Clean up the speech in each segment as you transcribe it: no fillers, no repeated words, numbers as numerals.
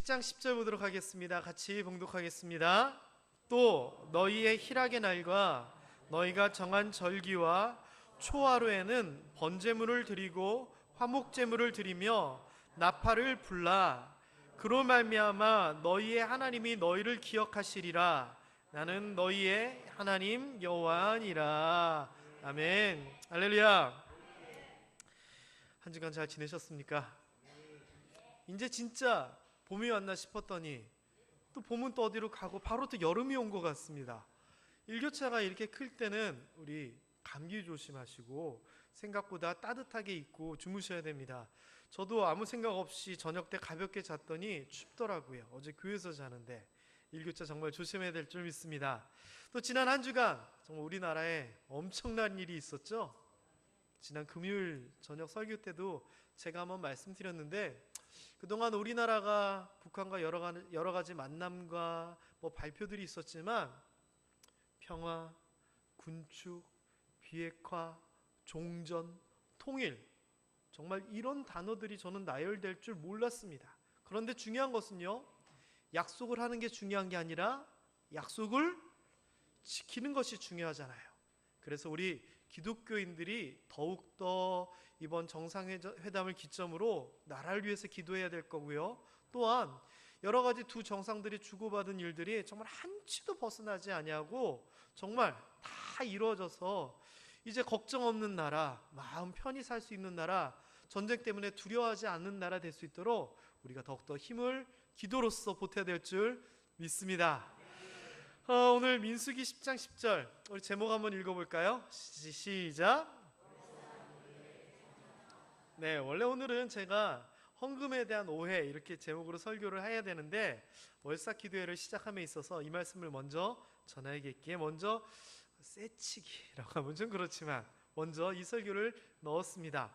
10장 10절 보도록 하겠습니다. 같이 봉독하겠습니다. 또 너희의 희락의 날과 너희가 정한 절기와 초하루에는 번제물을 드리고 화목제물을 드리며 나팔을 불라. 그로 말미암아 너희의 하나님이 너희를 기억하시리라. 나는 너희의 하나님 여호와니라. 아멘. 할렐루야. 한 주간 잘 지내셨습니까? 이제 진짜 봄이 왔나 싶었더니 또 봄은 또 어디로 가고 바로 또 여름이 온 것 같습니다. 일교차가 이렇게 클 때는 우리 감기 조심하시고 생각보다 따뜻하게 입고 주무셔야 됩니다. 저도 아무 생각 없이 저녁 때 가볍게 잤더니 춥더라고요. 어제 교회에서 자는데 일교차 정말 조심해야 될 줄 믿습니다. 또 지난 한 주간 정말 우리나라에 엄청난 일이 있었죠. 지난 금요일 저녁 설교 때도 제가 한번 말씀드렸는데 그동안 우리나라가 북한과 여러 가지 만남과 발표들이 있었지만 평화, 군축, 비핵화, 종전, 통일, 정말 이런 단어들이 저는 나열될 줄 몰랐습니다. 그런데 중요한 것은요, 약속을 하는 게 중요한 게 아니라 약속을 지키는 것이 중요하잖아요. 그래서 우리 기독교인들이 더욱더 이번 정상회담을 기점으로 나라를 위해서 기도해야 될 거고요. 또한 여러 가지 두 정상들이 주고받은 일들이 정말 한치도 벗어나지 아니하고 정말 다 이루어져서 이제 걱정 없는 나라, 마음 편히 살 수 있는 나라, 전쟁 때문에 두려워하지 않는 나라 될 수 있도록 우리가 더욱더 힘을 기도로서 보태야 될 줄 믿습니다. 오늘 민수기 10장 10절 우리 제목 한번 읽어볼까요? 시작. 네, 원래 오늘은 제가 헌금에 대한 오해 이렇게 제목으로 설교를 해야 되는데 월삭 기도회를 시작함에 있어서 이 말씀을 먼저 전하겠기에 먼저 쎄치기라고 하면 좀 그렇지만 먼저 이 설교를 넣었습니다.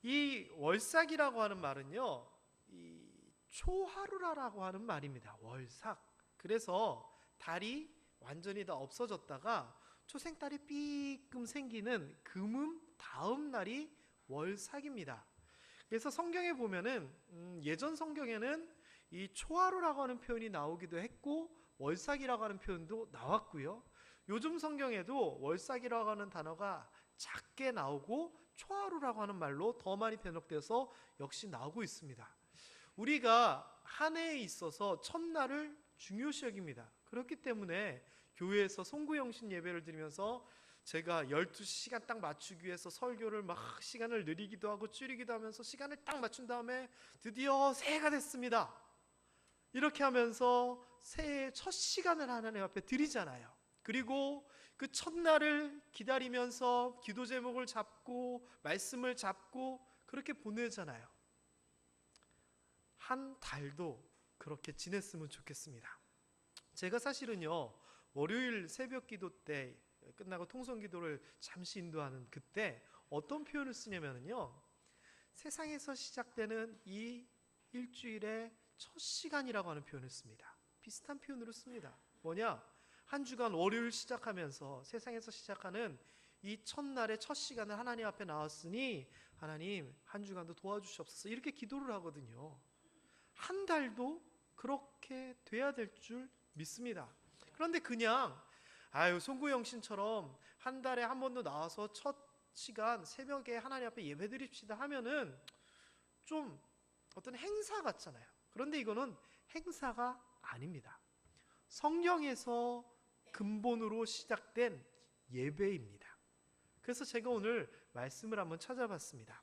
이 월삭이라고 하는 말은요, 이 초하루라고 하는 말입니다. 월삭. 그래서 달이 완전히 다 없어졌다가 초생달이 삐끔 생기는 금음 다음 날이 월삭입니다. 그래서 성경에 보면은 예전 성경에는 이 초하루라고 하는 표현이 나오기도 했고 월삭이라고 하는 표현도 나왔고요. 요즘 성경에도 월삭이라고 하는 단어가 작게 나오고 초하루라고 하는 말로 더 많이 변형돼서 역시 나오고 있습니다. 우리가 한 해에 있어서 첫날을 중요시 여깁니다. 그렇기 때문에 교회에서 송구영신 예배를 드리면서 제가 12시간 딱 맞추기 위해서 설교를 막 시간을 느리기도 하고 줄이기도 하면서 시간을 딱 맞춘 다음에 드디어 새해가 됐습니다. 이렇게 하면서 새해의 첫 시간을 하나님 앞에 드리잖아요. 그리고 그 첫날을 기다리면서 기도 제목을 잡고 말씀을 잡고 그렇게 보내잖아요. 한 달도 그렇게 지냈으면 좋겠습니다. 제가 사실은요, 월요일 새벽 기도 때 끝나고 통성 기도를 잠시 인도하는 그때 어떤 표현을 쓰냐면요, 세상에서 시작되는 이 일주일의 첫 시간이라고 하는 표현을 씁니다. 비슷한 표현으로 씁니다. 뭐냐? 한 주간 월요일 시작하면서 세상에서 시작하는 이 첫날의 첫 시간을 하나님 앞에 나왔으니 하나님 한 주간도 도와주시옵소서 이렇게 기도를 하거든요. 한 달도 그렇게 돼야 될 줄 믿습니다. 그런데 그냥 송구영신처럼 한 달에 한 번도 나와서 첫 시간 새벽에 하나님 앞에 예배드립시다 하면은 좀 어떤 행사 같잖아요. 그런데 이거는 행사가 아닙니다. 성경에서 근본으로 시작된 예배입니다. 그래서 제가 오늘 말씀을 한번 찾아봤습니다.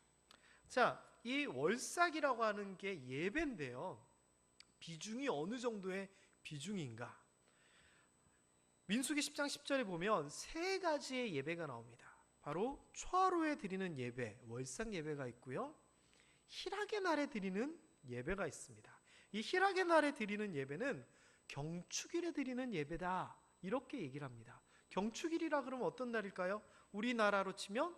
자, 이 월삭이라고 하는 게 예배인데요, 비중이 어느 정도의 비중인가? 민수기 10장 10절에 보면 세 가지의 예배가 나옵니다. 바로 초하루에 드리는 예배, 월삭 예배가 있고요, 희락의 날에 드리는 예배가 있습니다. 이 희락의 날에 드리는 예배는 경축일에 드리는 예배다 이렇게 얘기를 합니다. 경축일이라 그러면 어떤 날일까요? 우리나라로 치면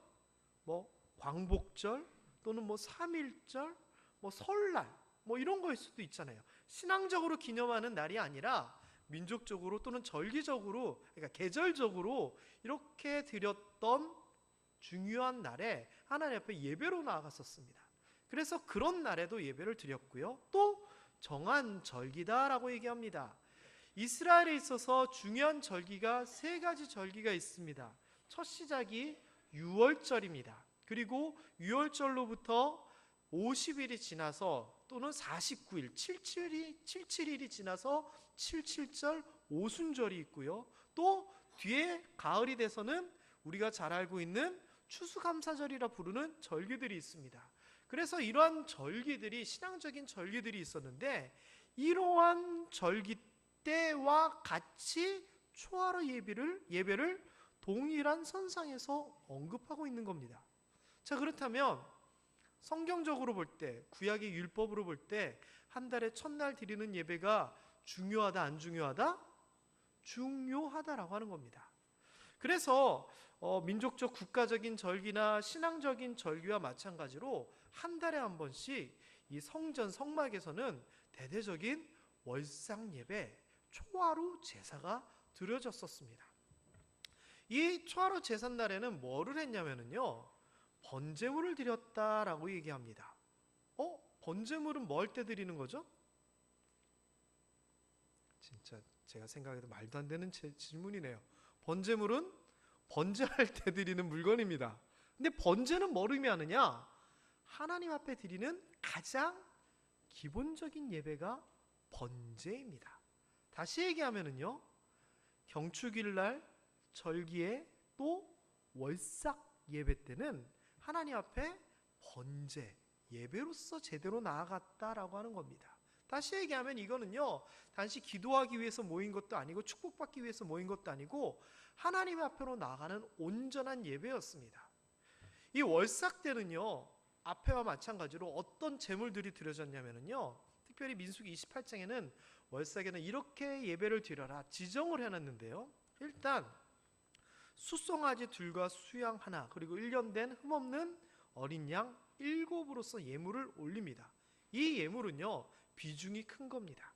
광복절 또는 3.1절, 설날 이런 거일 수도 있잖아요. 신앙적으로 기념하는 날이 아니라 민족적으로 또는 절기적으로, 그러니까 계절적으로 이렇게 드렸던 중요한 날에 하나님 앞에 예배로 나아갔었습니다. 그래서 그런 날에도 예배를 드렸고요, 또 정한 절기다라고 얘기합니다. 이스라엘에 있어서 중요한 절기가 세 가지 절기가 있습니다. 첫 시작이 유월절입니다. 그리고 유월절로부터 50일이 지나서 또는 49일, 77일이 지나서 77절 오순절이 있고요. 또 뒤에 가을이 돼서는 우리가 잘 알고 있는 추수감사절이라 부르는 절기들이 있습니다. 그래서 이러한 절기들이 신앙적인 절기들이 있었는데 이러한 절기 때와 같이 초하루 예배를 동일한 선상에서 언급하고 있는 겁니다. 자, 그렇다면 성경적으로 볼 때, 구약의 율법으로 볼 때 한 달에 첫날 드리는 예배가 중요하다, 안 중요하다? 중요하다라고 하는 겁니다. 그래서 민족적 국가적인 절기나 신앙적인 절기와 마찬가지로 한 달에 한 번씩 이 성전 성막에서는 대대적인 월상 예배, 초하루 제사가 드려졌었습니다. 이 초하루 제삿날에는 뭐를 했냐면요, 번제물을 드렸다라고 얘기합니다. 번제물은 뭐 할 때 드리는 거죠? 진짜 제가 생각해도 말도 안 되는 질문이네요. 번제물은 번제할 때 드리는 물건입니다. 근데 번제는 뭘 의미하느냐? 하나님 앞에 드리는 가장 기본적인 예배가 번제입니다. 다시 얘기하면은요, 경축일날 절기에 또 월삭 예배 때는 하나님 앞에 번제 예배로서 제대로 나아갔다라고 하는 겁니다. 다시 얘기하면 이거는요, 단지 기도하기 위해서 모인 것도 아니고 축복받기 위해서 모인 것도 아니고 하나님 앞으로 나아가는 온전한 예배였습니다. 이 월삭 때는요, 앞에와 마찬가지로 어떤 제물들이 드려졌냐면요, 특별히 민수기 28장에는 월삭에는 이렇게 예배를 드려라 지정을 해놨는데요, 일단 수송아지 둘과 수양 하나, 그리고 1년 된 흠없는 어린 양 7으로서 예물을 올립니다. 이 예물은요, 비중이 큰 겁니다.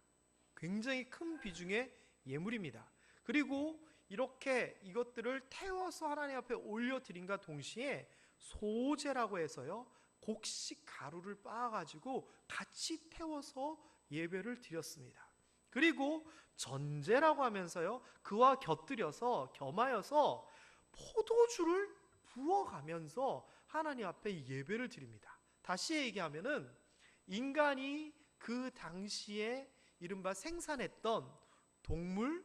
굉장히 큰 비중의 예물입니다. 그리고 이렇게 이것들을 태워서 하나님 앞에 올려드림과 동시에 소제라고 해서요, 곡식 가루를 빻아가지고 같이 태워서 예배를 드렸습니다. 그리고 전제라고 하면서요, 그와 곁들여서 겸하여서 포도주를 부어가면서 하나님 앞에 예배를 드립니다. 다시 얘기하면은 인간이 그 당시에 이른바 생산했던 동물,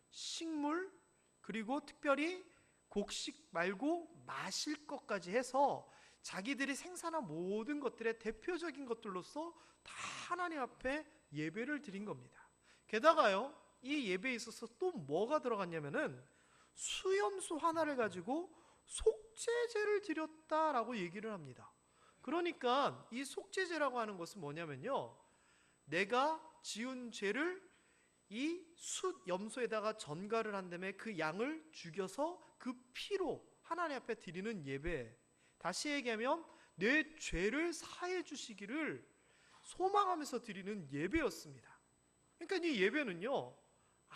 식물, 그리고 특별히 곡식 말고 마실 것까지 해서 자기들이 생산한 모든 것들의 대표적인 것들로서 다 하나님 앞에 예배를 드린 겁니다. 게다가요, 이 예배에 있어서 또 뭐가 들어갔냐면은 수염소 하나를 가지고 속죄제를 드렸다라고 얘기를 합니다. 그러니까 이 속죄제라고 하는 것은 뭐냐면요, 내가 지은 죄를 이 숫염소에다가 전가를 한 다음에 그 양을 죽여서 그 피로 하나님 앞에 드리는 예배, 다시 얘기하면 내 죄를 사해 주시기를 소망하면서 드리는 예배였습니다. 그러니까 이 예배는요,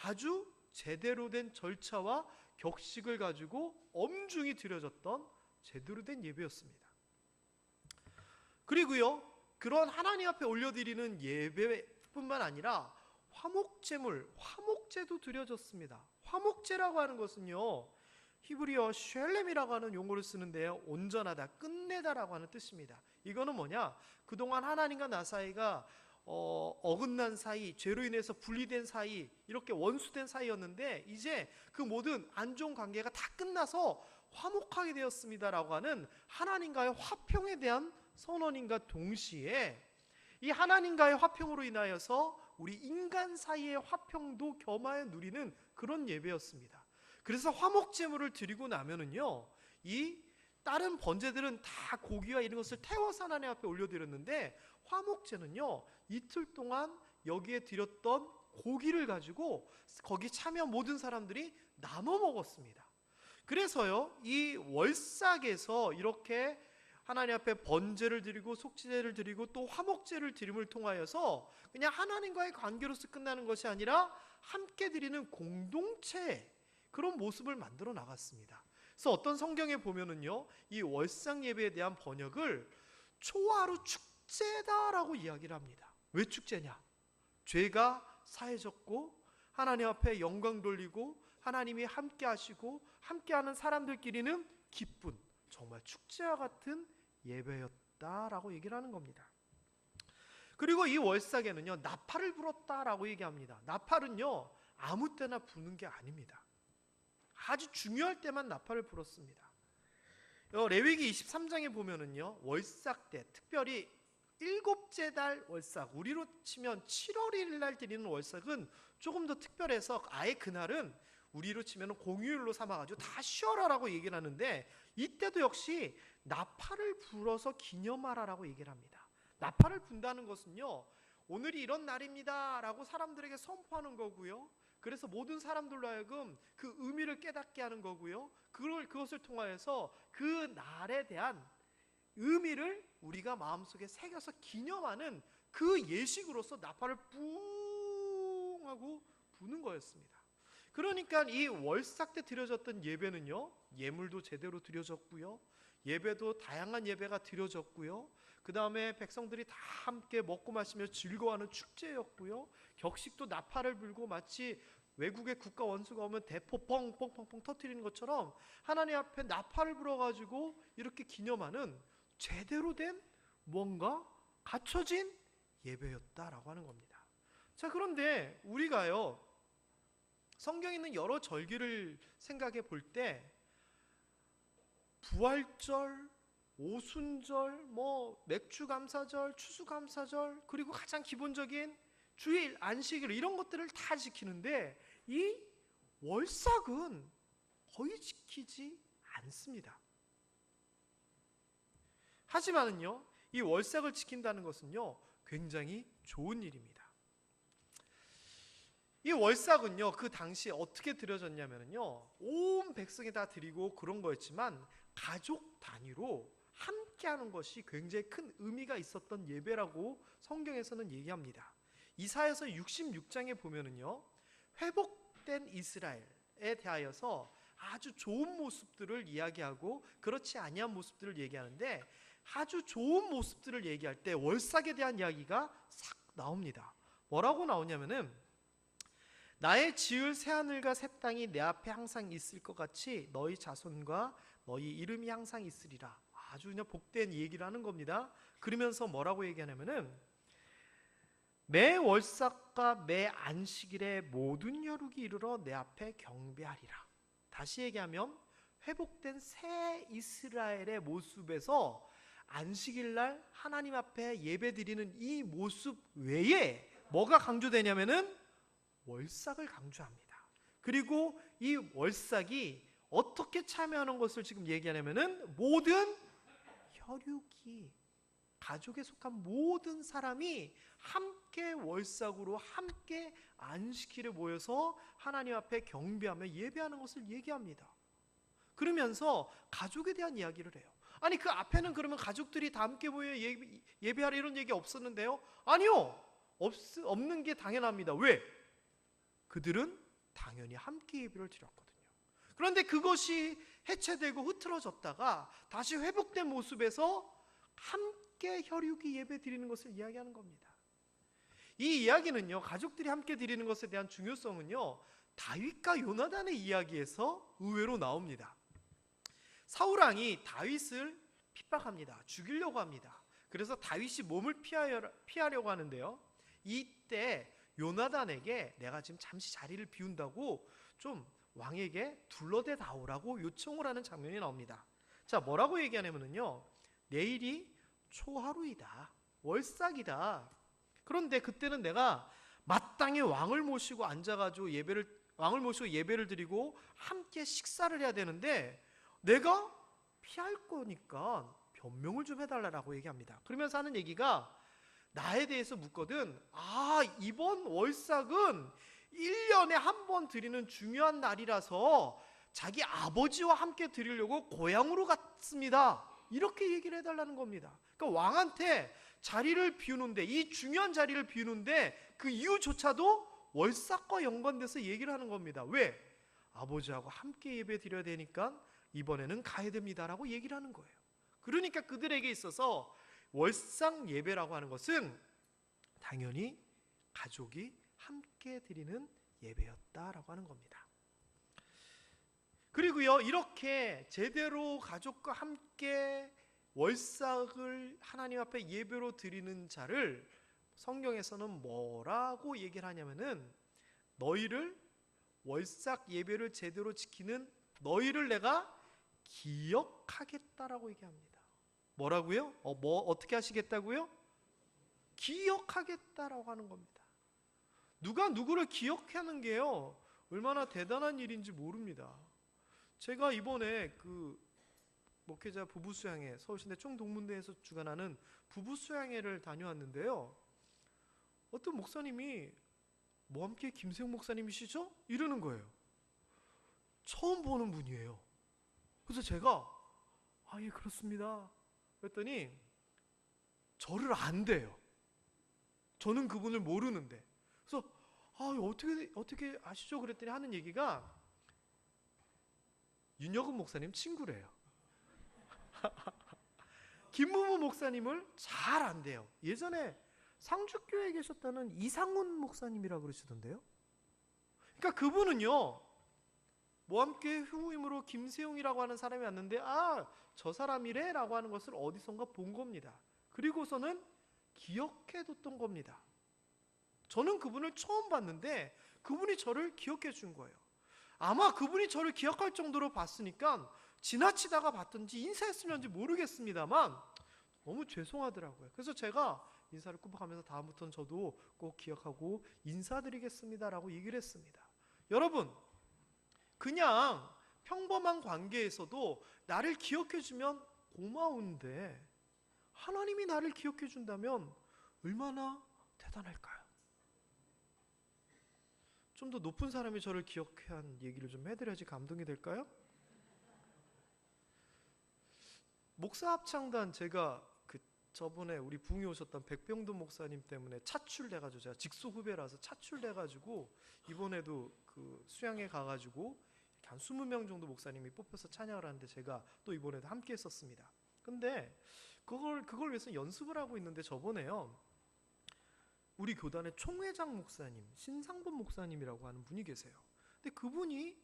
아주 제대로 된 절차와 격식을 가지고 엄중히 드려졌던 제대로 된 예배였습니다. 그리고요, 그런 하나님 앞에 올려드리는 예배뿐만 아니라 화목제도 드려졌습니다. 화목제라고 하는 것은요, 히브리어 쉘렘이라고 하는 용어를 쓰는데요, 온전하다, 끝내다라고 하는 뜻입니다. 이거는 뭐냐, 그동안 하나님과 나 사이가 어긋난 사이, 죄로 인해서 분리된 사이, 이렇게 원수된 사이였는데 이제 그 모든 안 좋은 관계가 다 끝나서 화목하게 되었습니다라고 하는 하나님과의 화평에 대한 선언인과 동시에 이 하나님과의 화평으로 인하여서 우리 인간 사이의 화평도 겸하여 누리는 그런 예배였습니다. 그래서 화목제물을 드리고 나면은요, 이 다른 번제들은 다 고기와 이런 것을 태워서 하나님 앞에 올려드렸는데 화목제는요, 이틀 동안 여기에 드렸던 고기를 가지고 거기 참여 모든 사람들이 나눠 먹었습니다. 그래서요, 이 월삭에서 이렇게 하나님 앞에 번제를 드리고 속죄제를 드리고 또 화목제를 드림을 통하여서 그냥 하나님과의 관계로서 끝나는 것이 아니라 함께 드리는 공동체, 그런 모습을 만들어 나갔습니다. 그래서 어떤 성경에 보면은요, 이 월상 예배에 대한 번역을 초하루 축제다라고 이야기를 합니다. 왜 축제냐? 죄가 사해졌고 하나님 앞에 영광 돌리고 하나님이 함께 하시고 함께하는 사람들끼리는 기쁜 정말 축제와 같은 예배였다라고 얘기를 하는 겁니다. 그리고 이 월삭에는요 나팔을 불었다라고 얘기합니다. 나팔은요 아무 때나 부는 게 아닙니다. 아주 중요할 때만 나팔을 불었습니다. 레위기 23장에 보면은요 월삭 때 특별히 일곱째 달 월삭, 우리로 치면 7월 1일 날 드리는 월삭은 조금 더 특별해서 아예 그날은 우리로 치면 공휴일로 삼아가지고 다 쉬어라라고 얘기를 하는데, 이때도 역시 나팔을 불어서 기념하라라고 얘기를 합니다. 나팔을 분다는 것은요 오늘이 이런 날입니다 라고 사람들에게 선포하는 거고요, 그래서 모든 사람들로 하여금 그 의미를 깨닫게 하는 거고요, 그것을 통하여서 그 날에 대한 의미를 우리가 마음속에 새겨서 기념하는 그 예식으로서 나팔을 뿡 하고 부는 거였습니다. 그러니까 이 월삭 때 드려졌던 예배는요 예물도 제대로 드려졌고요, 예배도 다양한 예배가 드려졌고요, 그 다음에 백성들이 다 함께 먹고 마시며 즐거워하는 축제였고요, 격식도 나팔을 불고 마치 외국의 국가 원수가 오면 대포 뻥뻥뻥뻥 터뜨리는 것처럼 하나님 앞에 나팔을 불어가지고 이렇게 기념하는 제대로 된 뭔가 갖춰진 예배였다라고 하는 겁니다. 자, 그런데 우리가요 성경에 있는 여러 절기를 생각해 볼 때 부활절, 오순절, 맥주감사절, 추수감사절, 그리고 가장 기본적인 주일, 안식일 이런 것들을 다 지키는데 이 월삭은 거의 지키지 않습니다. 하지만은요 이 월삭을 지킨다는 것은요 굉장히 좋은 일입니다. 이 월삭은요 그 당시에 어떻게 드려졌냐면요 온 백성이 다 드리고 그런 거였지만 가족 단위로 함께하는 것이 굉장히 큰 의미가 있었던 예배라고 성경에서는 얘기합니다. 이사야서 66장에 보면은요 회복된 이스라엘에 대하여서 아주 좋은 모습들을 이야기하고 그렇지 아니한 모습들을 얘기하는데, 아주 좋은 모습들을 얘기할 때 월삭에 대한 이야기가 싹 나옵니다. 뭐라고 나오냐면은 나의 지을 새하늘과 새 땅이 내 앞에 항상 있을 것 같이 너희 자손과 너희 이름이 항상 있으리라. 아주 그냥 복된 얘기를 하는 겁니다. 그러면서 뭐라고 얘기하냐면은 매 월삭과 매 안식일에 모든 혈육이 이르러 내 앞에 경배하리라. 다시 얘기하면 회복된 새 이스라엘의 모습에서 안식일날 하나님 앞에 예배드리는 이 모습 외에 뭐가 강조되냐면은 월삭을 강조합니다. 그리고 이 월삭이 어떻게 참여하는 것을 지금 얘기하냐면은 모든 혈육이, 가족에 속한 모든 사람이 함께 월삭으로 함께 안식일에 모여서 하나님 앞에 경배하며 예배하는 것을 얘기합니다. 그러면서 가족에 대한 이야기를 해요. 아니 그 앞에는 그러면 가족들이 다 함께 모여 예배하라 이런 얘기 없었는데요? 아니요, 없는 게 당연합니다. 왜? 그들은 당연히 함께 예배를 드렸거든요. 그런데 그것이 해체되고 흐트러졌다가 다시 회복된 모습에서 함께 혈육이 예배 드리는 것을 이야기하는 겁니다. 이 이야기는요 가족들이 함께 드리는 것에 대한 중요성은요 다윗과 요나단의 이야기에서 의외로 나옵니다. 사울왕이 다윗을 핍박합니다. 죽이려고 합니다. 그래서 다윗이 몸을 피하려고 하는데요, 이때 요나단에게 내가 지금 잠시 자리를 비운다고 좀 왕에게 둘러대다오라고 요청을 하는 장면이 나옵니다. 자, 뭐라고 얘기하냐면요 내일이 초하루이다, 월삭이다. 그런데 그때는 내가 마땅히 왕을 모시고 앉아가지고 왕을 모시고 예배를 드리고 함께 식사를 해야 되는데 내가 피할 거니까 변명을 좀 해달라고 얘기합니다. 그러면서 하는 얘기가 나에 대해서 묻거든, 이번 월삭은 1년에 한 번 드리는 중요한 날이라서 자기 아버지와 함께 드리려고 고향으로 갔습니다. 이렇게 얘기를 해달라는 겁니다. 그러니까 왕한테 자리를 비우는데, 이 중요한 자리를 비우는데 그 이유조차도 월삭과 연관돼서 얘기를 하는 겁니다. 왜? 아버지하고 함께 예배 드려야 되니까 이번에는 가야 됩니다라고 얘기를 하는 거예요. 그러니까 그들에게 있어서 월삭 예배라고 하는 것은 당연히 가족이 함께 드리는 예배였다라고 하는 겁니다. 그리고요, 이렇게 제대로 가족과 함께 월삭을 하나님 앞에 예배로 드리는 자를 성경에서는 뭐라고 얘기를 하냐면은 너희를 월삭 예배를 제대로 지키는 너희를 내가 기억하겠다라고 얘기합니다. 뭐라고요? 어떻게 하시겠다고요? 기억하겠다라고 하는 겁니다. 누가 누구를 기억하는 게요, 얼마나 대단한 일인지 모릅니다. 제가 이번에 그 목회자 부부 수양회, 서울시내 총동문대에서 주관하는 부부 수양회를 다녀왔는데요, 어떤 목사님이 뭐 함께 김세용 목사님이시죠? 이러는 거예요. 처음 보는 분이에요. 그래서 제가 예, 그렇습니다. 그랬더니 저를 안 돼요. 저는 그분을 모르는데. 그래서 어떻게 아시죠? 그랬더니 하는 얘기가 윤여금 목사님 친구래요. 김무무 목사님을 잘 안대요. 예전에 상주교회에 계셨다는 이상훈 목사님이라고 그러시던데요. 그러니까 그분은요, 모함교회 후임으로 김세용이라고 하는 사람이 왔는데 저 사람이래 라고 하는 것을 어디선가 본 겁니다. 그리고서는 기억해뒀던 겁니다. 저는 그분을 처음 봤는데 그분이 저를 기억해 준 거예요. 아마 그분이 저를 기억할 정도로 봤으니까 지나치다가 봤든지 인사했으면지 모르겠습니다만 너무 죄송하더라고요. 그래서 제가 인사를 꾸벅하면서 다음부터는 저도 꼭 기억하고 인사드리겠습니다라고 얘기를 했습니다. 여러분, 그냥 평범한 관계에서도 나를 기억해주면 고마운데 하나님이 나를 기억해준다면 얼마나 대단할까요? 좀 더 높은 사람이 저를 기억한 얘기를 좀 해드려야지 감동이 될까요? 목사 합창단, 제가 저번에 우리 붕이 오셨던 백병돈 목사님 때문에 차출돼가지고, 제가 직속 후배라서 차출돼가지고 이번에도 그 수양회 가가지고 한 20명 정도 목사님이 뽑혀서 찬양을 하는데 제가 또 이번에도 함께 했었습니다. 근데 그걸 위해서 연습을 하고 있는데 저번에요, 우리 교단의 총회장 목사님, 신상범 목사님이라고 하는 분이 계세요. 근데 그분이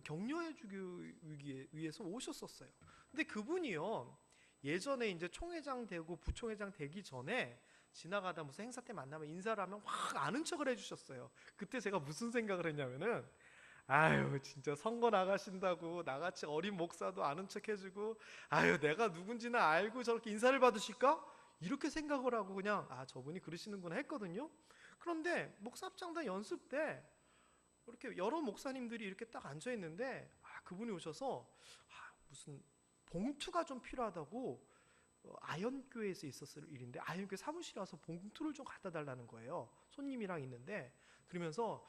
격려해주기 위해서 오셨었어요. 근데 그분이요, 예전에 이제 총회장 되고 부총회장 되기 전에 지나가다 무슨 행사 때 만나면 인사를 하면 확 아는 척을 해주셨어요. 그때 제가 무슨 생각을 했냐면은, 진짜 선거 나가신다고 나같이 어린 목사도 아는 척 해주고, 내가 누군지는 알고 저렇게 인사를 받으실까? 이렇게 생각을 하고 그냥 저분이 그러시는구나 했거든요. 그런데 목사합창단 연습 때 이렇게 여러 목사님들이 이렇게 딱 앉아 있는데 그분이 오셔서 무슨 봉투가 좀 필요하다고, 아현교회에서 있었을 일인데 아현교회 사무실에 와서 봉투를 좀 갖다 달라는 거예요. 손님이랑 있는데. 그러면서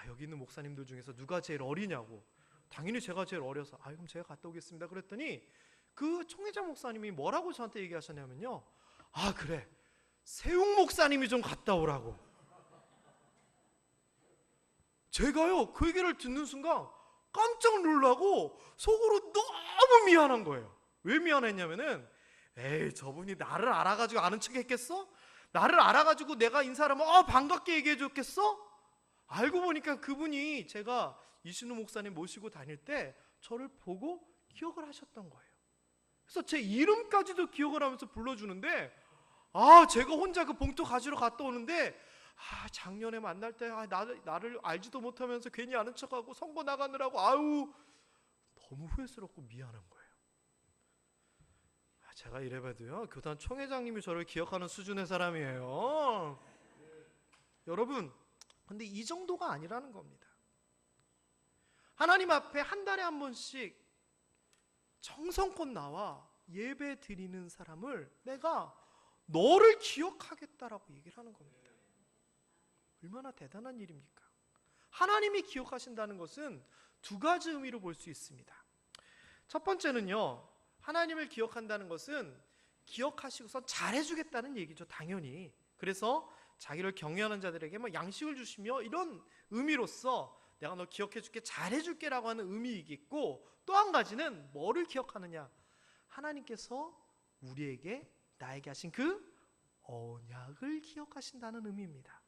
여기 있는 목사님들 중에서 누가 제일 어리냐고. 당연히 제가 제일 어려서 그럼 제가 갔다 오겠습니다 그랬더니 그 총회장 목사님이 뭐라고 저한테 얘기하셨냐면요, 그래, 세웅 목사님이 좀 갔다 오라고. 제가요, 그 얘기를 듣는 순간 깜짝 놀라고 속으로 너무 미안한 거예요. 왜 미안했냐면은, 저분이 나를 알아가지고 아는 척 했겠어? 나를 알아가지고 내가 인사를 하면 반갑게 얘기해 줬겠어? 알고 보니까 그분이 제가 이신우 목사님 모시고 다닐 때 저를 보고 기억을 하셨던 거예요. 그래서 제 이름까지도 기억을 하면서 불러주는데, 제가 혼자 그 봉투 가지러 갔다 오는데 작년에 만날 때 나를 알지도 못하면서 괜히 아는 척하고 선거 나가느라고 너무 후회스럽고 미안한 거예요. 제가 이래봐도요, 교단 총회장님이 저를 기억하는 수준의 사람이에요. 여러분, 근데 이 정도가 아니라는 겁니다. 하나님 앞에 한 달에 한 번씩 정성껏 나와 예배 드리는 사람을 내가 너를 기억하겠다라고 얘기를 하는 겁니다. 얼마나 대단한 일입니까? 하나님이 기억하신다는 것은 두 가지 의미로 볼 수 있습니다. 첫 번째는요, 하나님을 기억한다는 것은 기억하시고서 잘해주겠다는 얘기죠, 당연히. 그래서 자기를 경외하는 자들에게 양식을 주시며 이런 의미로서 내가 너 기억해줄게, 잘해줄게 라고 하는 의미이겠고, 또 한 가지는 뭐를 기억하느냐, 하나님께서 우리에게 나에게 하신 그 언약을 기억하신다는 의미입니다.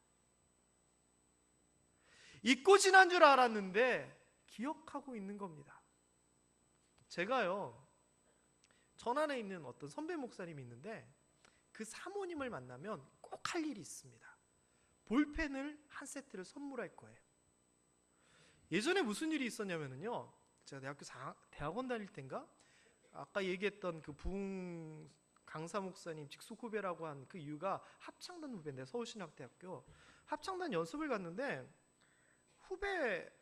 잊고 지난 줄 알았는데 기억하고 있는 겁니다. 제가요, 전안에 있는 어떤 선배 목사님이 있는데 그 사모님을 만나면 꼭 할 일이 있습니다. 볼펜을 한 세트를 선물할 거예요. 예전에 무슨 일이 있었냐면요, 제가 대학원 다닐 땐가 아까 얘기했던 그 부흥 강사 목사님 직속 후배라고 한 그 이유가 합창단 후배인데, 서울신학대학교 합창단 연습을 갔는데 후배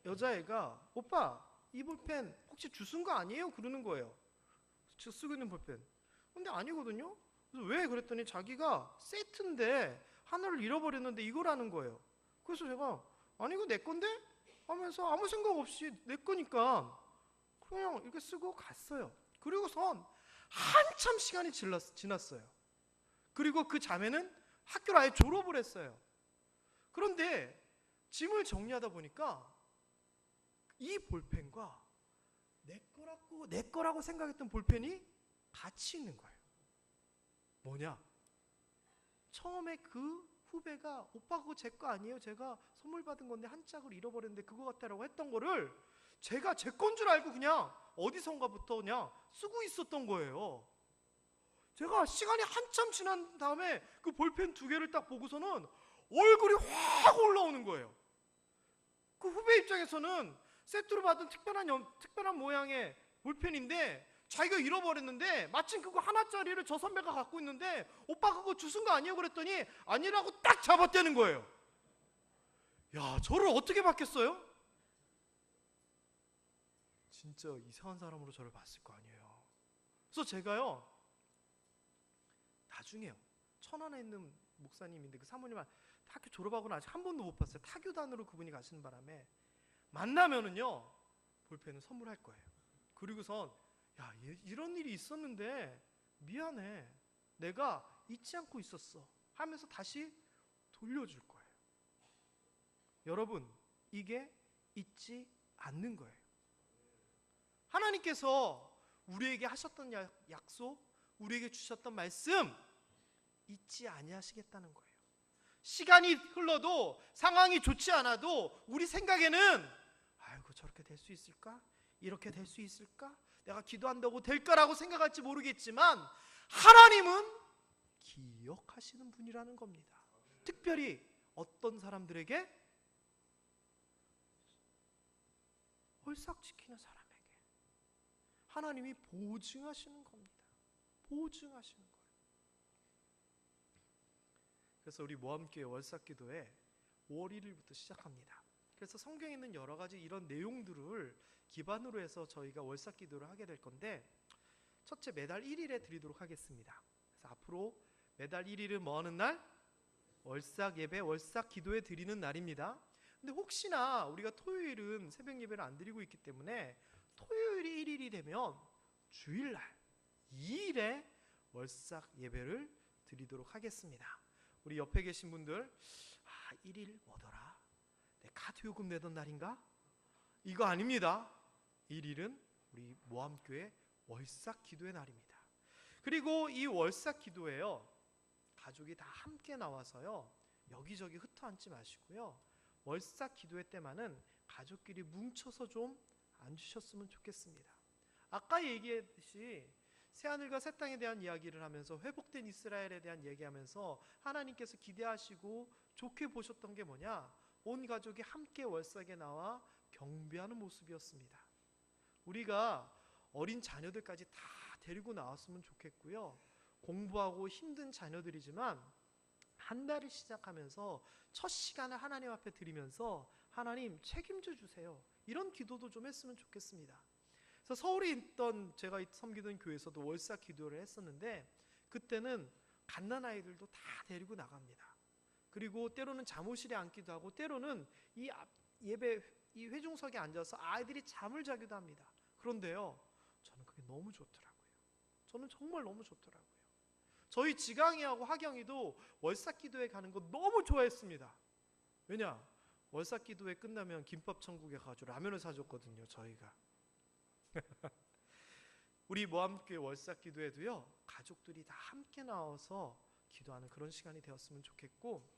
여자애가 오빠 이 볼펜 혹시 주순 거 아니에요? 그러는 거예요. 저 쓰고 있는 볼펜. 근데 아니거든요. 그래서 왜? 그랬더니 자기가 세트인데 하나를 잃어버렸는데 이거라는 거예요. 그래서 제가 아니 이거 내 건데? 하면서 아무 생각 없이 내 거니까 그냥 이렇게 쓰고 갔어요. 그리고선 한참 시간이 지났어요. 그리고 그 자매는 학교를 아예 졸업을 했어요. 그런데 짐을 정리하다 보니까 이 볼펜과 내 거라고 생각했던 볼펜이 같이 있는 거예요. 뭐냐? 처음에 그 후배가 오빠 그거 제 거 아니에요? 제가 선물 받은 건데 한 짝을 잃어버렸는데 그거 같다라고 했던 거를 제가 제 건 줄 알고 그냥 어디선가부터 그냥 쓰고 있었던 거예요. 제가 시간이 한참 지난 다음에 그 볼펜 두 개를 딱 보고서는 얼굴이 확 올라오는 거예요. 그 후배 입장에서는 세트로 받은 특별한 모양의 볼펜인데 자기가 잃어버렸는데 마침 그거 하나짜리를 저 선배가 갖고 있는데 오빠 그거 주순 거 아니에요? 그랬더니 아니라고 딱 잡아떼는 거예요. 야, 저를 어떻게 봤겠어요? 진짜 이상한 사람으로 저를 봤을 거 아니에요. 그래서 제가요, 나중에요, 천안에 있는 목사님인데 그 사모님 학교 졸업하고는 아직 한 번도 못 봤어요. 타교단으로 그분이 가시는 바람에 만나면은요 볼펜을 선물할 거예요. 그리고선 야, 이런 일이 있었는데 미안해, 내가 잊지 않고 있었어 하면서 다시 돌려줄 거예요. 여러분, 이게 잊지 않는 거예요. 하나님께서 우리에게 하셨던 약속, 우리에게 주셨던 말씀 잊지 아니하시겠다는 거예요. 시간이 흘러도 상황이 좋지 않아도 우리 생각에는 아이고 저렇게 될 수 있을까? 이렇게 될 수 있을까? 내가 기도한다고 될까라고 생각할지 모르겠지만 하나님은 기억하시는 분이라는 겁니다. 특별히 어떤 사람들에게? 홀싹 지키는 사람에게 하나님이 보증하시는 겁니다. 보증하시는 거예요. 그래서 우리 모함교회 월삭기도회 5월 1일부터 시작합니다. 그래서 성경에 있는 여러 가지 이런 내용들을 기반으로 해서 저희가 월삭기도를 하게 될 건데, 첫째, 매달 1일에 드리도록 하겠습니다. 그래서 앞으로 매달 1일은 뭐 하는 날? 월삭 예배, 월삭 기도에 드리는 날입니다. 근데 혹시나 우리가 토요일은 새벽 예배를 안 드리고 있기 때문에 토요일이 1일이 되면 주일날 2일에 월삭 예배를 드리도록 하겠습니다. 우리 옆에 계신 분들, 1일 뭐더라? 내 카드 요금 내던 날인가? 이거 아닙니다. 1일은 우리 모함교회 월삭 기도의 날입니다. 그리고 이 월삭 기도에요, 가족이 다 함께 나와서요, 여기저기 흩어앉지 마시고요, 월삭 기도회 때만은 가족끼리 뭉쳐서 좀 앉으셨으면 좋겠습니다. 아까 얘기했듯이 새하늘과 새 땅에 대한 이야기를 하면서 회복된 이스라엘에 대한 얘기하면서 하나님께서 기대하시고 좋게 보셨던 게 뭐냐? 온 가족이 함께 월삭에 나와 경배하는 모습이었습니다. 우리가 어린 자녀들까지 다 데리고 나왔으면 좋겠고요, 공부하고 힘든 자녀들이지만 한 달을 시작하면서 첫 시간을 하나님 앞에 드리면서 하나님 책임져 주세요, 이런 기도도 좀 했으면 좋겠습니다. 그래서 서울에 있던 제가 섬기던 교회에서도 월삭 기도를 했었는데 그때는 갓난 아이들도 다 데리고 나갑니다. 그리고 때로는 잠옷실에 앉기도 하고 때로는 이 예배 이 회중석에 앉아서 아이들이 잠을 자기도 합니다. 그런데요, 저는 그게 너무 좋더라고요. 저는 정말 너무 좋더라고요. 저희 지강이하고 하경이도 월삭 기도회 가는 거 너무 좋아했습니다. 왜냐? 월삭 기도회 끝나면 김밥 천국에 가서 라면을 사줬거든요, 저희가. 우리 모함교회 월삭 기도회도요, 가족들이 다 함께 나와서 기도하는 그런 시간이 되었으면 좋겠고,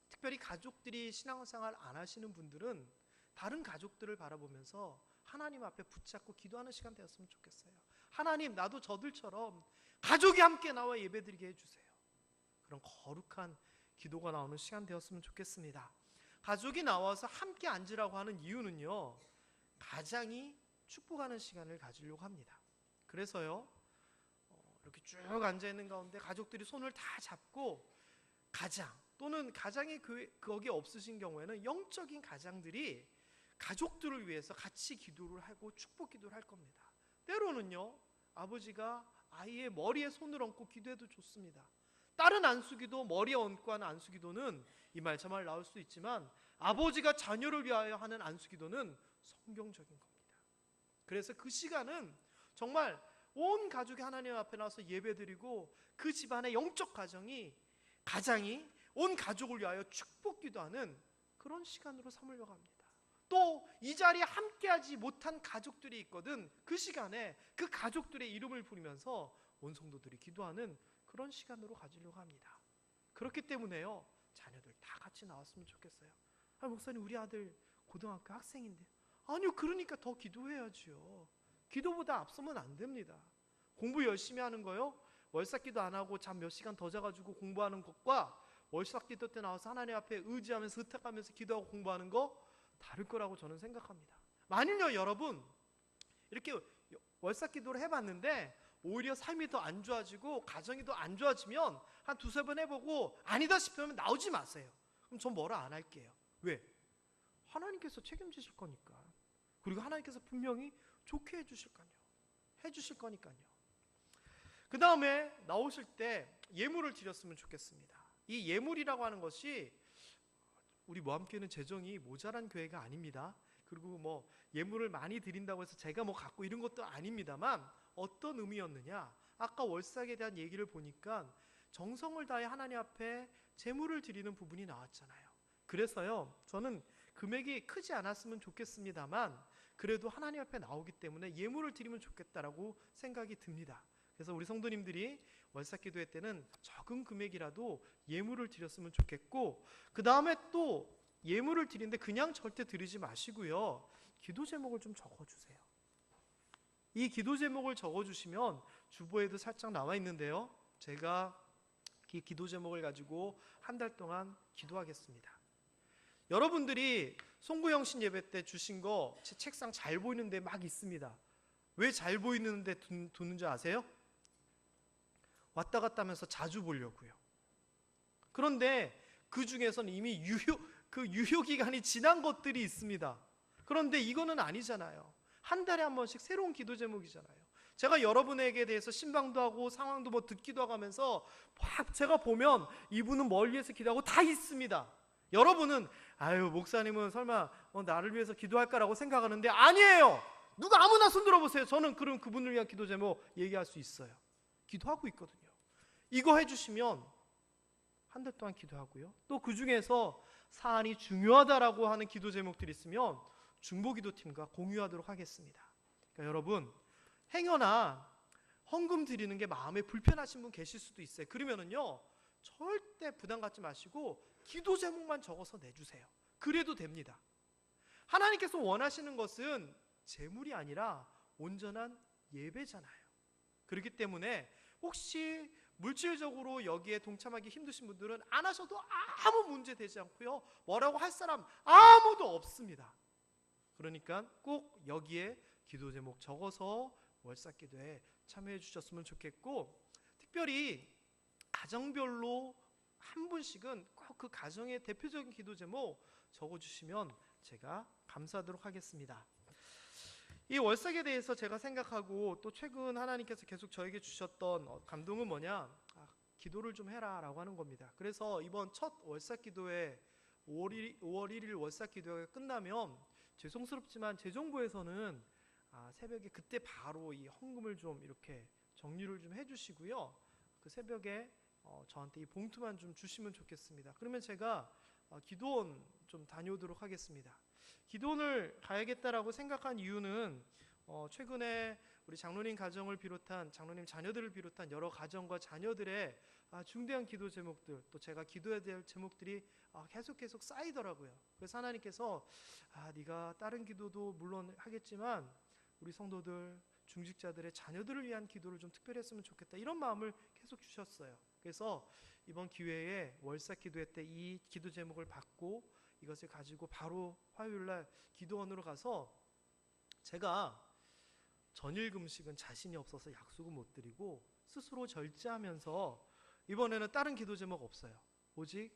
특별히 특별히 가족들이 신앙생활 안 하시는 분들은 다른 가족들을 바라보면서 하나님 앞에 붙잡고 기도하는 시간 되었으면 좋겠어요. 하나님, 나도 저들처럼 가족이 함께 나와 예배드리게 해주세요. 그런 거룩한 기도가 나오는 시간 되었으면 좋겠습니다. 가족이 나와서 함께 앉으라고 하는 이유는요, 가장이 축복하는 시간을 가지려고 합니다. 그래서요, 이렇게 쭉 앉아있는 가운데 가족들이 손을 다 잡고 가장 또는 가장이 거기에 없으신 경우에는 영적인 가장들이 가족들을 위해서 같이 기도를 하고 축복 기도를 할 겁니다. 때로는요, 아버지가 아이의 머리에 손을 얹고 기도해도 좋습니다. 다른 안수기도, 머리에 얹고 하는 안수기도는 이 말 저 말 나올 수 있지만 아버지가 자녀를 위하여 하는 안수기도는 성경적인 겁니다. 그래서 그 시간은 정말 온 가족이 하나님 앞에 나와서 예배드리고 그 집안의 영적 가장이 온 가족을 위하여 축복 기도하는 그런 시간으로 삼으려고 합니다. 또 이 자리에 함께하지 못한 가족들이 있거든 그 시간에 그 가족들의 이름을 부르면서 온 성도들이 기도하는 그런 시간으로 가지려고 합니다. 그렇기 때문에요, 자녀들 다 같이 나왔으면 좋겠어요. 목사님, 우리 아들 고등학교 학생인데. 아니요, 그러니까 더 기도해야지요. 기도보다 앞서면 안 됩니다. 공부 열심히 하는 거요, 월삭기도 안 하고 잠 몇 시간 더 자가지고 공부하는 것과 월삭기도 때 나와서 하나님 앞에 의지하면서 의탁하면서 기도하고 공부하는 거 다를 거라고 저는 생각합니다. 만일요, 여러분 이렇게 월삭기도를 해봤는데 오히려 삶이 더 안 좋아지고 가정이 더 안 좋아지면 한 두세 번 해보고 아니다 싶으면 나오지 마세요. 그럼 전 뭐라 안 할게요. 왜? 하나님께서 책임지실 거니까. 그리고 하나님께서 분명히 좋게 해주실 거니까요. 그 다음에 나오실 때 예물을 드렸으면 좋겠습니다. 이 예물이라고 하는 것이 우리 모함교회는 재정이 모자란 교회가 아닙니다. 그리고 뭐 예물을 많이 드린다고 해서 제가 뭐 갖고 이런 것도 아닙니다만 어떤 의미였느냐, 아까 월삭에 대한 얘기를 보니까 정성을 다해 하나님 앞에 제물을 드리는 부분이 나왔잖아요. 그래서요, 저는 금액이 크지 않았으면 좋겠습니다만 그래도 하나님 앞에 나오기 때문에 예물을 드리면 좋겠다라고 생각이 듭니다. 그래서 우리 성도님들이 월삭 기도회 때는 적은 금액이라도 예물을 드렸으면 좋겠고, 그 다음에 또 예물을 드리는데 그냥 절대 드리지 마시고요, 기도 제목을 좀 적어주세요. 이 기도 제목을 적어주시면 주보에도 살짝 나와 있는데요, 제가 이 기도 제목을 가지고 한 달 동안 기도하겠습니다. 여러분들이 송구영신 예배 때 주신 거 제 책상 잘 보이는데 막 있습니다. 왜 잘 보이는데 두는 줄 아세요? 왔다 갔다 하면서 자주 보려고요. 그런데 그 중에서는 이미 유효 기간이 지난 것들이 있습니다. 그런데 이거는 아니잖아요. 한 달에 한 번씩 새로운 기도 제목이잖아요. 제가 여러분에게 대해서 신방도 하고 상황도 뭐 듣기도 하면서 막 제가 보면 이분은 뭘 위해서 기도하고 다 있습니다. 여러분은 아유, 목사님은 설마 나를 위해서 기도할까라고 생각하는데 아니에요. 누가 아무나 손 들어보세요. 저는 그럼 그분을 위한 기도 제목 얘기할 수 있어요. 기도하고 있거든요. 이거 해주시면 한 달 동안 기도하고요, 또 그 중에서 사안이 중요하다라고 하는 기도 제목들이 있으면 중보기도팀과 공유하도록 하겠습니다. 그러니까 여러분, 행여나 헌금 드리는 게 마음에 불편하신 분 계실 수도 있어요. 그러면은요, 절대 부담 갖지 마시고 기도 제목만 적어서 내주세요. 그래도 됩니다. 하나님께서 원하시는 것은 재물이 아니라 온전한 예배잖아요. 그렇기 때문에 혹시 물질적으로 여기에 동참하기 힘드신 분들은 안 하셔도 아무 문제 되지 않고요, 뭐라고 할 사람 아무도 없습니다. 그러니까 꼭 여기에 기도 제목 적어서 월삭 기도에 참여해 주셨으면 좋겠고, 특별히 가정별로 한 분씩은 꼭 그 가정의 대표적인 기도 제목 적어주시면 제가 감사하도록 하겠습니다. 이 월삭에 대해서 제가 생각하고 또 최근 하나님께서 계속 저에게 주셨던 감동은 뭐냐, 기도를 좀 해라 라고 하는 겁니다. 그래서 이번 첫 월삭 기도회 5월 1일 월삭 기도회가 끝나면 죄송스럽지만 재정부에서는 새벽에 그때 바로 이 헌금을 좀 이렇게 정리를 좀 해주시고요, 그 새벽에 저한테 이 봉투만 좀 주시면 좋겠습니다. 그러면 제가 기도원 좀 다녀오도록 하겠습니다. 기도원을 가야겠다라고 생각한 이유는 최근에 우리 장로님 가정을 비롯한 장로님 자녀들을 비롯한 여러 가정과 자녀들의 중대한 기도 제목들, 또 제가 기도해야 될 제목들이 계속 쌓이더라고요. 그래서 하나님께서 네가 다른 기도도 물론 하겠지만 우리 성도들, 중직자들의 자녀들을 위한 기도를 좀 특별히 했으면 좋겠다, 이런 마음을 계속 주셨어요. 그래서 이번 기회에 월사 기도회 때 이 기도 제목을 받고 이것을 가지고 바로 화요일날 기도원으로 가서, 제가 전일 금식은 자신이 없어서 약속은 못 드리고 스스로 절제하면서 이번에는 다른 기도 제목 없어요. 오직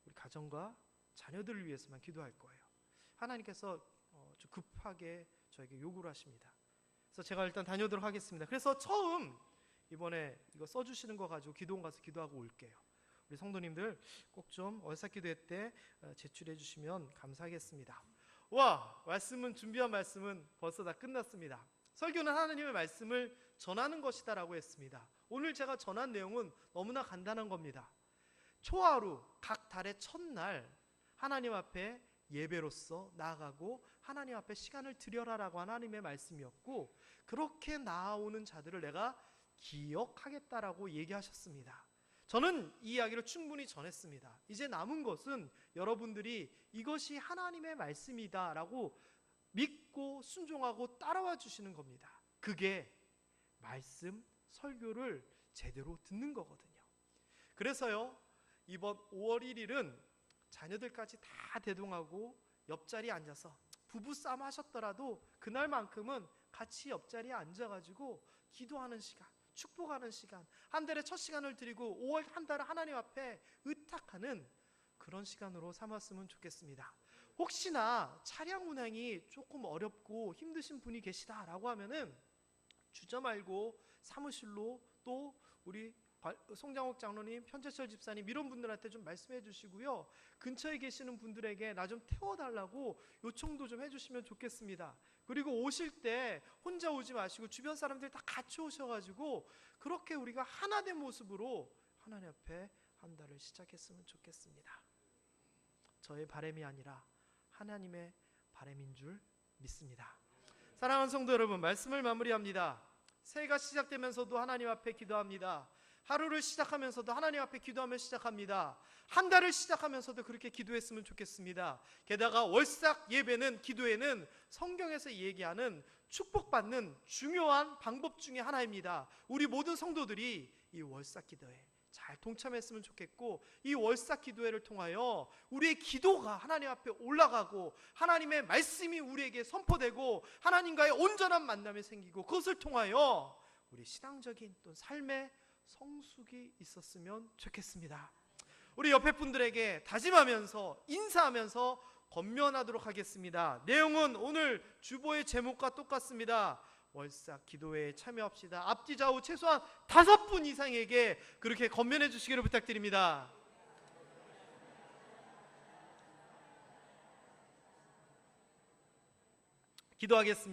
우리 가정과 자녀들을 위해서만 기도할 거예요. 하나님께서 좀 급하게 저에게 요구를 하십니다. 그래서 제가 일단 다녀오도록 하겠습니다. 그래서 처음 이번에 이거 써주시는 거 가지고 기도원 가서 기도하고 올게요. 우리 성도님들 꼭 좀 월사 기도회 때 제출해 주시면 감사하겠습니다. 준비한 말씀은 벌써 다 끝났습니다. 설교는 하나님의 말씀을 전하는 것이다 라고 했습니다. 오늘 제가 전한 내용은 너무나 간단한 겁니다. 초하루 각 달의 첫날 하나님 앞에 예배로서 나아가고 하나님 앞에 시간을 드려라 라고 하나님의 말씀이었고, 그렇게 나아오는 자들을 내가 기억하겠다라고 얘기하셨습니다. 저는 이 이야기를 충분히 전했습니다. 이제 남은 것은 여러분들이 이것이 하나님의 말씀이다 라고 믿고 순종하고 따라와 주시는 겁니다. 그게 말씀 설교를 제대로 듣는 거거든요. 그래서요, 이번 5월 1일은 자녀들까지 다 대동하고 옆자리에 앉아서 부부싸움 하셨더라도 그날만큼은 같이 옆자리에 앉아가지고 기도하는 시간, 축복하는 시간, 한 달에 첫 시간을 드리고 5월 한 달을 하나님 앞에 의탁하는 그런 시간으로 삼았으면 좋겠습니다. 혹시나 차량 운행이 조금 어렵고 힘드신 분이 계시다라고 하면은 주저 말고 사무실로, 또 우리 송장옥 장로님, 현재철 집사님 이런 분들한테 좀 말씀해 주시고요, 근처에 계시는 분들에게 나 좀 태워달라고 요청도 좀 해주시면 좋겠습니다. 그리고 오실 때 혼자 오지 마시고 주변 사람들 다 같이 오셔가지고 그렇게 우리가 하나 된 모습으로 하나님 앞에 한 달을 시작했으면 좋겠습니다. 저의 바람이 아니라 하나님의 바람인 줄 믿습니다. 사랑하는 성도 여러분, 말씀을 마무리합니다. 새해가 시작되면서도 하나님 앞에 기도합니다. 하루를 시작하면서도 하나님 앞에 기도하며 시작합니다. 한 달을 시작하면서도 그렇게 기도했으면 좋겠습니다. 게다가 월삭 예배는, 기도회는 성경에서 얘기하는 축복받는 중요한 방법 중에 하나입니다. 우리 모든 성도들이 이 월삭 기도회 잘 동참했으면 좋겠고, 이 월삭 기도회를 통하여 우리의 기도가 하나님 앞에 올라가고 하나님의 말씀이 우리에게 선포되고 하나님과의 온전한 만남이 생기고, 그것을 통하여 우리 신앙적인 또 삶의 성숙이 있었으면 좋겠습니다. 우리 옆에 분들에게 다짐하면서 인사하면서 권면하도록 하겠습니다. 내용은 오늘 주보의 제목과 똑같습니다. 월삭 기도회에 참여합시다. 앞뒤 좌우 최소한 5분 이상에게 그렇게 권면해 주시기를 부탁드립니다. 기도하겠습니다.